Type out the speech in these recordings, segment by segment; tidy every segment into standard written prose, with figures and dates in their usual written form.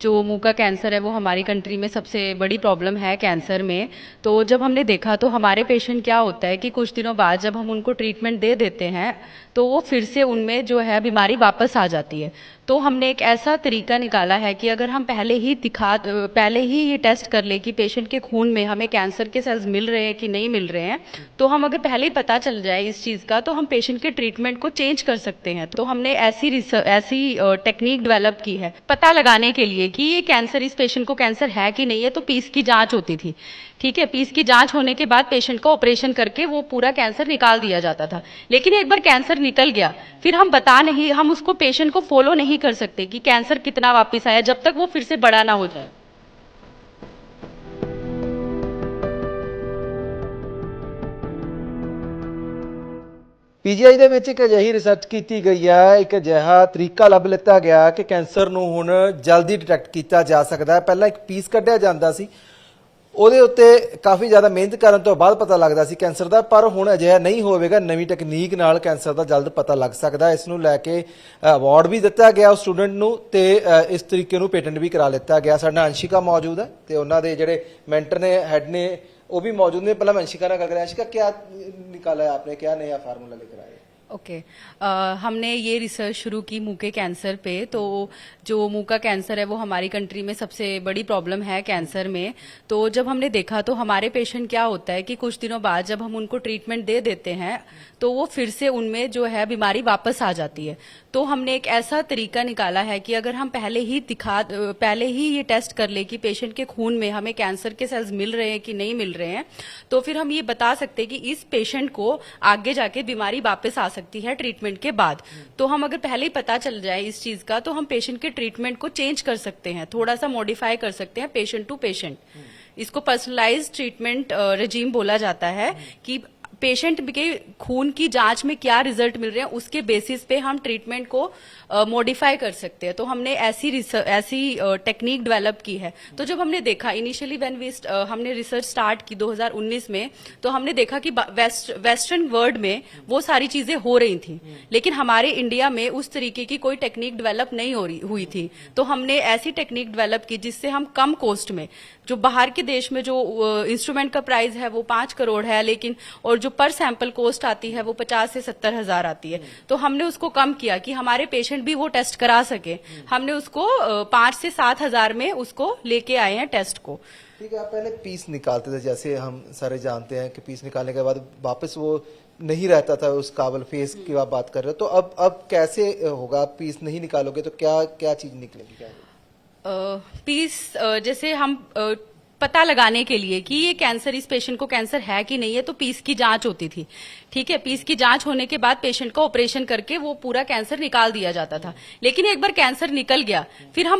जो मुंह का कैंसर है वो हमारी कंट्री में सबसे बड़ी प्रॉब्लम है कैंसर में। तो जब हमने देखा तो हमारे पेशेंट क्या होता है कि कुछ दिनों बाद जब हम उनको ट्रीटमेंट दे देते हैं तो वो फिर से उनमें जो है बीमारी वापस आ जाती है। तो हमने एक ऐसा तरीका निकाला है कि अगर हम पहले ही ये टेस्ट कर ले कि पेशेंट के खून में हमें कैंसर के सेल्स मिल रहे हैं कि नहीं मिल रहे हैं, तो हम अगर पहले ही पता चल जाए इस चीज़ का तो हम पेशेंट के ट्रीटमेंट को चेंज कर सकते हैं। तो हमने ऐसी टेक्निक डेवलप की है पता लगाने के लिए कि ये कैंसर, इस पेशेंट को कैंसर है कि नहीं है। तो पीस की जांच होती थी, ठीक है। पीस की जांच होने के बाद पेशेंट का ऑपरेशन करके वो पूरा कैंसर निकाल दिया जाता था। लेकिन एक बार कैंसर निकल गया फिर हम उसको पेशेंट को फॉलो नहीं कर सकते कि कैंसर कितना वापस आया जब तक वो फिर से बड़ा ना हो जाए। ਪੀਜੀਆਈ ਦੇ ਵਿੱਚ ਇੱਕ ਅਜਿਹੀ ਰਿਸਰਚ ਕੀਤੀ ਗਈ ਹੈ, ਇੱਕ ਅਜਿਹਾ ਤਰੀਕਾ ਲੱਭ ਲਿੱਤਾ ਗਿਆ ਕਿ ਕੈਂਸਰ ਨੂੰ ਹੁਣ ਜਲਦੀ ਡਿਟੈਕਟ ਕੀਤਾ ਜਾ ਸਕਦਾ ਹੈ। ਪਹਿਲਾਂ ਇੱਕ ਪੀਸ ਕੱਢਿਆ ਜਾਂਦਾ ਸੀ, ਉਹਦੇ ਉੱਤੇ ਕਾਫੀ ਜ਼ਿਆਦਾ ਮਿਹਨਤ ਕਰਨ ਤੋਂ ਬਾਅਦ ਪਤਾ ਲੱਗਦਾ ਸੀ ਕੈਂਸਰ ਦਾ, ਪਰ ਹੁਣ ਅਜਿਹਾ ਨਹੀਂ ਹੋਵੇਗਾ। ਨਵੀਂ ਟੈਕਨੀਕ ਨਾਲ ਕੈਂਸਰ ਦਾ ਜਲਦ ਪਤਾ ਲੱਗ ਸਕਦਾ। ਇਸ ਨੂੰ ਲੈ ਕੇ ਅਵਾਰਡ ਵੀ ਦਿੱਤਾ ਗਿਆ ਉਸ ਸਟੂਡੈਂਟ ਨੂੰ ਤੇ ਇਸ ਤਰੀਕੇ ਨੂੰ ਪੇਟੈਂਟ ਵੀ ਕਰਾ ਲਿੱਤਾ ਗਿਆ। ਸਾਡਾ ਅੰਸ਼ਿਕਾ ਮੌਜੂਦ ਹੈ ਤੇ ਉਹਨਾਂ ਦੇ ਜਿਹੜੇ ਮੈਂਟਰ ਨੇ, ਹੈਡ ने वो भी मौजूद ने। पहला मैं अंशिका ना कर रहे हैं। अंशिका, क्या निकाला है आपने, क्या नया फार्मूला लेकर आए? ओके हमने ये रिसर्च शुरू की मुंह के कैंसर पे। तो जो मुंह का कैंसर है वो हमारी कंट्री में सबसे बड़ी प्रॉब्लम है कैंसर में। तो जब हमने देखा तो हमारे पेशेंट क्या होता है कि कुछ दिनों बाद जब हम उनको ट्रीटमेंट दे देते हैं तो वो फिर से उनमें जो है बीमारी वापस आ जाती है। तो हमने एक ऐसा तरीका निकाला है कि अगर हम पहले ही ये टेस्ट कर ले कि पेशेंट के खून में हमें कैंसर के सेल्स मिल रहे हैं कि नहीं मिल रहे हैं, तो फिर हम ये बता सकते हैं कि इस पेशेंट को आगे जाके बीमारी वापस आ सकती है ट्रीटमेंट के बाद। तो हम अगर पहले ही पता चल जाए इस चीज का तो हम पेशेंट के ट्रीटमेंट को चेंज कर सकते हैं, थोड़ा सा मॉडिफाई कर सकते हैं पेशेंट टू पेशेंट। इसको पर्सनलाइज्ड ट्रीटमेंट रेजीम बोला जाता है कि पेशेंट के खून की जांच में क्या रिजल्ट मिल रहे हैं उसके बेसिस पे हम ट्रीटमेंट को मॉडिफाई कर सकते हैं। तो हमने ऐसी टेक्निक डेवलप की है। तो जब हमने देखा इनिशियली हमने रिसर्च स्टार्ट की 2019 में, तो हमने देखा कि वेस्टर्न वर्ल्ड में वो सारी चीजें हो रही थी, लेकिन हमारे इंडिया में उस तरीके की कोई टेक्निक डेवलप नहीं हुई थी। तो हमने ऐसी टेक्निक डेवलप की जिससे हम कम कॉस्ट में, जो बाहर के देश में जो इंस्ट्रूमेंट का प्राइस है वो 5 करोड़ है, लेकिन और जो पर सैंपल कॉस्ट आती है वो 50 से 70 हजार आती है, तो हमने उसको कम किया कि हमारे पेशेंट भी वो टेस्ट करा सके। हमने उसको 5 से 7 हजार में उसको लेके आए हैं टेस्ट को। ठीक है, आप पहले पीस निकालते थे, जैसे हम सारे जानते हैं कि पीस निकालने के बाद वापस वो नहीं रहता था उस काबल फेस की आप बात कर रहे हो। तो अब कैसे होगा? आप पीस नहीं निकालोगे तो क्या क्या चीज निकलेगी, क्या? पीस जैसे हम पता लगाने के लिए कि ये कैंसर, इस पेशेंट को कैंसर है कि नहीं है, तो पीस की जांच होती थी, ठीक है। पीस की जांच होने के बाद पेशेंट का ऑपरेशन करके वो पूरा कैंसर निकाल दिया जाता था। लेकिन एक बार कैंसर निकल गया फिर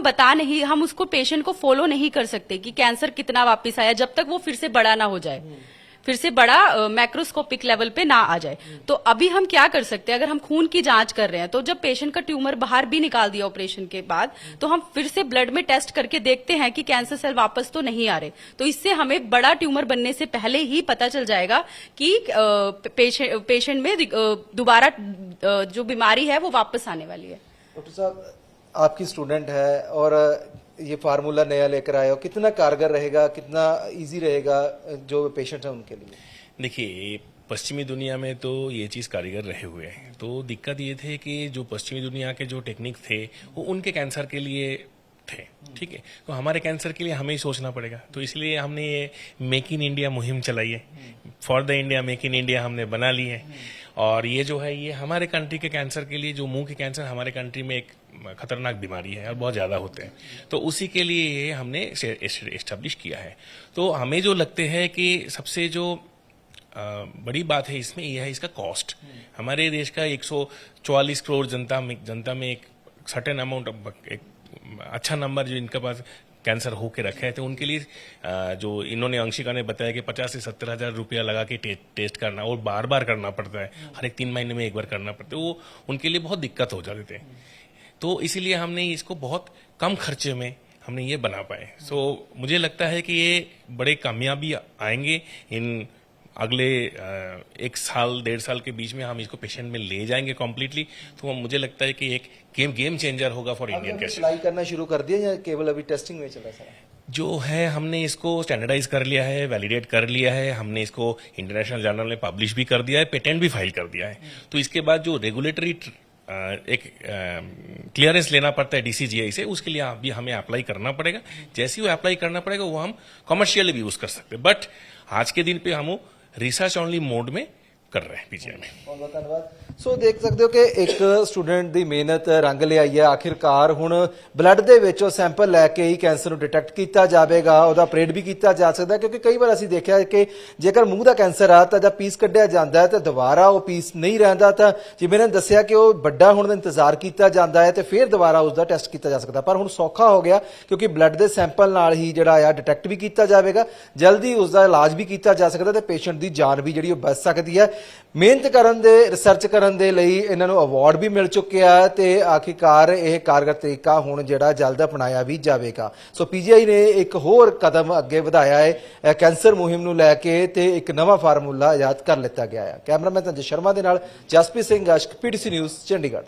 हम उसको पेशेंट को फॉलो नहीं कर सकते कि कैंसर कितना वापस आया जब तक वो फिर से बड़ा ना हो जाए, फिर से बड़ा मैक्रोस्कोपिक लेवल पे ना आ जाए। तो अभी हम क्या कर सकते हैं, अगर हम खून की जांच कर रहे हैं तो जब पेशेंट का ट्यूमर बाहर भी निकाल दिया ऑपरेशन के बाद, तो हम फिर से ब्लड में टेस्ट करके देखते हैं कि कैंसर सेल वापस तो नहीं आ रहे। तो इससे हमें बड़ा ट्यूमर बनने से पहले ही पता चल जाएगा कि पेशेंट में दोबारा जो बीमारी है वो वापस आने वाली है। डॉक्टर साहब, आपकी स्टूडेंट है और ये फार्मूला नया लेकर आए हो, कितना कारगर रहेगा, कितना इजी रहेगा जो पेशेंट है उनके लिए? देखिए, पश्चिमी दुनिया में तो ये चीज़ कारीगर रहे हुए हैं। तो दिक्कत ये थे कि जो पश्चिमी दुनिया के जो टेक्निक थे वो उनके कैंसर के लिए थे, ठीक है। तो हमारे कैंसर के लिए हमें ही सोचना पड़ेगा। तो इसलिए हमने ये मेक इन इंडिया मुहिम चलाई है। For the India, make in India हमने बना ली है। और ये जो है ये हमारे कंट्री के कैंसर के लिए, जो मुंह के कैंसर हमारे कंट्री में एक खतरनाक बीमारी है और बहुत ज़्यादा होते हैं, तो उसी के लिए ये हमने एस्टेब्लिश किया है। तो हमें जो लगते हैं कि सबसे जो बड़ी बात है इसमें यह है इसका कॉस्ट। हमारे देश का 144 करोड़ जनता में एक सर्टेन अमाउंट, एक अच्छा नंबर जो इनके पास कैंसर होके रखे हैं, तो उनके लिए जो इन्होंने, अंशिका ने बताया कि 50 से 70 हजार रुपया लगा के टेस्ट करना और बार बार करना पड़ता है, हर एक 3 महीने में एक बार करना पड़ता है, वो उनके लिए बहुत दिक्कत हो जाते थे। तो इसीलिए हमने इसको बहुत कम खर्चे में हमने ये बना पाए। सो मुझे लगता है कि ये बड़े कामयाबी आएंगे इन अगले 1 साल 1.5 साल के बीच में हम इसको पेशेंट में ले जाएंगे कम्प्लीटली, तो मुझे लगता है कि एक गेम चेंजर होगा फॉर इंडियन केसेस। अप्लाई करना शुरू कर दिया या केवल अभी टेस्टिंग में चल रहा है सारा? जो है हमने इसको स्टैंडर्डाइज कर लिया है, वैलिडेट कर लिया है, हमने इसको इंटरनेशनल जर्नल में पब्लिश भी कर दिया है, पेटेंट भी फाइल कर दिया है। तो इसके बाद जो रेगुलेटरी एक क्लियरेंस लेना पड़ता है डीसीजीआई से, उसके लिए अभी हमें अप्लाई करना पड़ेगा। जैसे ही वो अप्लाई करना पड़ेगा वो हम कमर्शियली भी यूज कर सकते हैं, बट आज के दिन पे हम रिसर्च ओनली मोड में कर रहे हैं पीजीआई में। ਬਹੁਤ ਬਹੁਤ ਧੰਨਵਾਦ। ਸੋ ਦੇਖ ਸਕਦੇ ਹੋ ਕਿ ਇੱਕ ਸਟੂਡੈਂਟ ਦੀ ਮਿਹਨਤ ਰੰਗ ਲਿਆਈ ਹੈ। ਆਖਿਰਕਾਰ ਹੁਣ ਬਲੱਡ ਦੇ ਵਿੱਚੋਂ ਸੈਂਪਲ ਲੈ ਕੇ ਹੀ ਕੈਂਸਰ ਨੂੰ ਡਿਟੈਕਟ ਕੀਤਾ ਜਾਵੇਗਾ, ਉਹਦਾ ਆਪਰੇਟ ਵੀ ਕੀਤਾ ਜਾ ਸਕਦਾ ਹੈ, ਕਿਉਂਕਿ ਕਈ ਵਾਰ ਅਸੀਂ ਦੇਖਿਆ ਕਿ ਜੇਕਰ ਮੂੰਹ ਦਾ ਕੈਂਸਰ ਆ ਤਾਂ ਜਦ ਪੀਸ ਕੱਢਿਆ ਜਾਂਦਾ ਹੈ ਤਾਂ ਦੁਬਾਰਾ ਉਹ ਪੀਸ ਨਹੀਂ ਰਹਿੰਦਾ, ਤਾਂ ਜਿਵੇਂ ਨੇ ਦੱਸਿਆ ਕਿ ਉਹ ਵੱਡਾ ਹੋਣ ਦਾ ਇੰਤਜ਼ਾਰ ਕੀਤਾ ਜਾਂਦਾ ਹੈ ਤੇ ਫਿਰ ਦੁਬਾਰਾ ਉਸ ਦਾ ਟੈਸਟ ਕੀਤਾ ਜਾ ਸਕਦਾ। ਪਰ ਹੁਣ ਸੌਖਾ ਹੋ ਗਿਆ ਕਿਉਂਕਿ ਬਲੱਡ ਦੇ ਸੈਂਪਲ ਨਾਲ ਹੀ ਜਿਹੜਾ ਆ ਡਿਟੈਕਟ ਵੀ ਕੀਤਾ ਜਾਵੇਗਾ, ਜਲਦੀ ਉਸ ਦਾ ਇਲਾਜ ਵੀ ਕੀਤਾ ਜਾ ਸਕਦਾ ਤੇ ਪੇਸ਼ੈਂਟ ਦੀ ਜਾਨ ਵੀ ਜਿਹੜੀ ਉਹ ਬਚ ਸਕਦੀ ਹੈ। ਮਿਹਨਤ ਕਰਨ ਦੇ, ਰਿਸਰਚ ਕਰਨ ਦੇ ਲਈ ਇਹਨਾਂ ਨੂੰ ਅਵਾਰਡ ਵੀ ਮਿਲ ਚੁੱਕਿਆ ਤੇ ਆਖਿਰਕਾਰ ਇਹ ਕਾਰਗਰ ਤਰੀਕਾ ਹੁਣ ਜਿਹੜਾ ਜਲਦ ਅਪਣਾਇਆ ਵੀ ਜਾਵੇਗਾ। ਸੋ ਪੀਜੀਆਈ ਨੇ ਇੱਕ ਹੋਰ ਕਦਮ ਅੱਗੇ ਵਧਾਇਆ ਹੈ ਕੈਂਸਰ ਮੁਹਿੰਮ ਨੂੰ ਲੈ ਕੇ ਤੇ ਇੱਕ ਨਵਾਂ ਫਾਰਮੂਲਾ ਇਜਾਦ ਕਰ ਲਿੱਤਾ ਗਿਆ ਹੈ। ਕੈਮਰਾਮੈਨ ਤੰਜ ਸ਼ਰਮਾ ਦੇ ਨਾਲ ਜਸਪ੍ਰੀਤ ਸਿੰਘ ਅਸ਼ਕ, ਪੀਟੀਸੀ ਨਿਊਜ਼, ਚੰਡੀਗੜ੍ਹ।